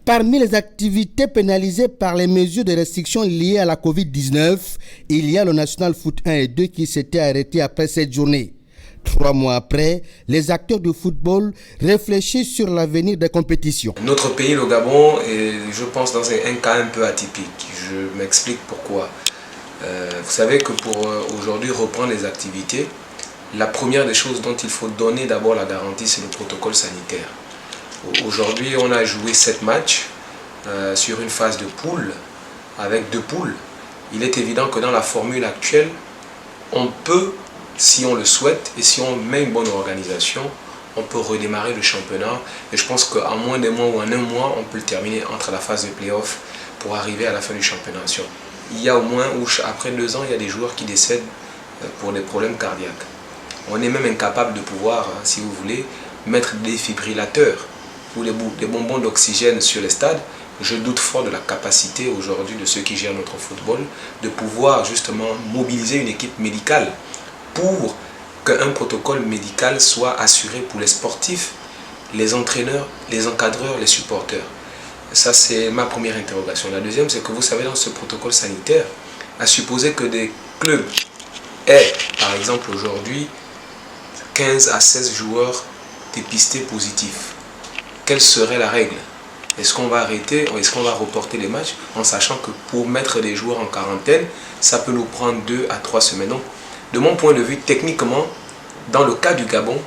Parmi les activités pénalisées par les mesures de restriction liées à la Covid-19, il y a le National Foot 1 et 2 qui s'était arrêté après cette journée. 3 mois après, les acteurs du football réfléchissent sur l'avenir des compétitions. Notre pays, le Gabon, est, je pense, dans un cas un peu atypique. Je m'explique pourquoi. Vous savez que pour aujourd'hui reprendre les activités, la première des choses dont il faut donner d'abord la garantie, c'est le protocole sanitaire. Aujourd'hui, on a joué 7 matchs sur une phase de poule, avec 2 poules. Il est évident que dans la formule actuelle, on peut, si on le souhaite et si on met une bonne organisation, on peut redémarrer le championnat. Et je pense qu'en moins d'un mois ou en un mois, on peut le terminer entre la phase de play-off pour arriver à la fin du championnat. Il y a au moins, après 2 ans, il y a des joueurs qui décèdent pour des problèmes cardiaques. On est même incapable de pouvoir, si vous voulez, mettre des défibrillateurs ou des bonbons d'oxygène sur les stades. Je doute fort de la capacité aujourd'hui de ceux qui gèrent notre football de pouvoir justement mobiliser une équipe médicale pour qu'un protocole médical soit assuré pour les sportifs, les entraîneurs, les encadreurs, les supporters. Ça, c'est ma première interrogation. La deuxième, c'est que vous savez, dans ce protocole sanitaire, à supposer que des clubs aient, par exemple aujourd'hui, 15 à 16 joueurs dépistés positifs. Quelle serait la règle? Est-ce qu'on va arrêter, est-ce qu'on va reporter les matchs en sachant que pour mettre des joueurs en quarantaine, ça peut nous prendre 2 à 3 semaines. Donc, de mon point de vue, techniquement, dans le cas du Gabon,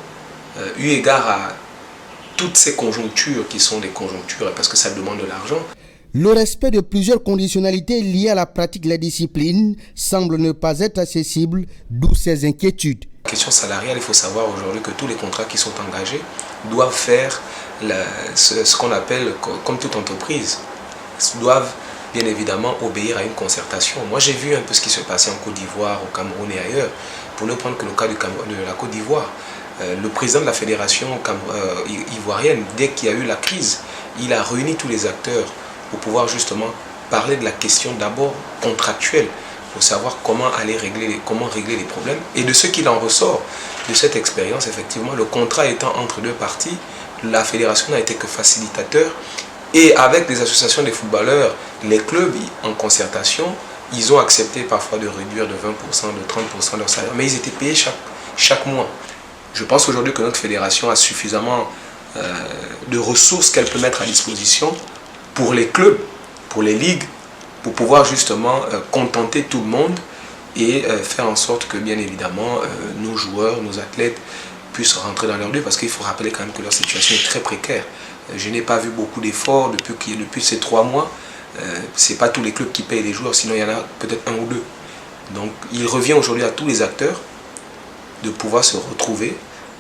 eu égard à toutes ces conjonctures qui sont des conjonctures parce que ça demande de l'argent. Le respect de plusieurs conditionnalités liées à la pratique de la discipline semble ne pas être accessible, d'où ces inquiétudes. La question salariale, il faut savoir aujourd'hui que tous les contrats qui sont engagés doivent faire ce qu'on appelle, comme toute entreprise, doivent bien évidemment obéir à une concertation. Moi j'ai vu un peu ce qui se passait en Côte d'Ivoire, au Cameroun et ailleurs. Pour ne prendre que le cas de la Côte d'Ivoire, le président de la fédération ivoirienne, dès qu'il y a eu la crise, il a réuni tous les acteurs pour pouvoir justement parler de la question d'abord contractuelle, pour savoir comment régler les problèmes. Et de ce qu'il en ressort de cette expérience, effectivement, le contrat étant entre 2 parties, la fédération n'a été que facilitateur. Et avec les associations des footballeurs, les clubs en concertation, ils ont accepté parfois de réduire de 20%, de 30% leur salaire, mais ils étaient payés chaque mois. Je pense aujourd'hui que notre fédération a suffisamment de ressources qu'elle peut mettre à disposition pour les clubs, pour les ligues, pour pouvoir justement contenter tout le monde et faire en sorte que bien évidemment nos joueurs, nos athlètes puissent rentrer dans leur lieu, parce qu'il faut rappeler quand même que leur situation est très précaire. Je n'ai pas vu beaucoup d'efforts depuis ces 3 mois. Ce n'est pas tous les clubs qui payent les joueurs, sinon il y en a peut-être 1 ou 2. Donc il revient aujourd'hui à tous les acteurs de pouvoir se retrouver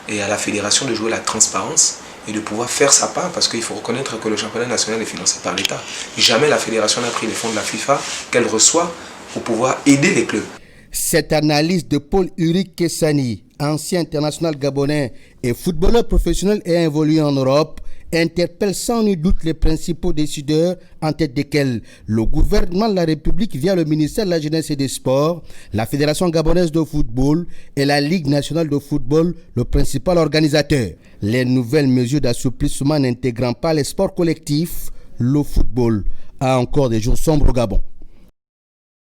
et à la fédération de jouer la transparence et de pouvoir faire sa part, parce qu'il faut reconnaître que le championnat national est financé par l'État. Jamais la fédération n'a pris les fonds de la FIFA qu'elle reçoit pour pouvoir aider les clubs. Cette analyse de Paul-Uric Kessani, ancien international gabonais et footballeur professionnel ayant évolué en Europe, interpelle sans nul doute les principaux décideurs, en tête desquels le gouvernement de la République via le ministère de la Jeunesse et des Sports, la Fédération gabonaise de football et la Ligue nationale de football, le principal organisateur. Les nouvelles mesures d'assouplissement n'intégrant pas les sports collectifs, le football a encore des jours sombres au Gabon.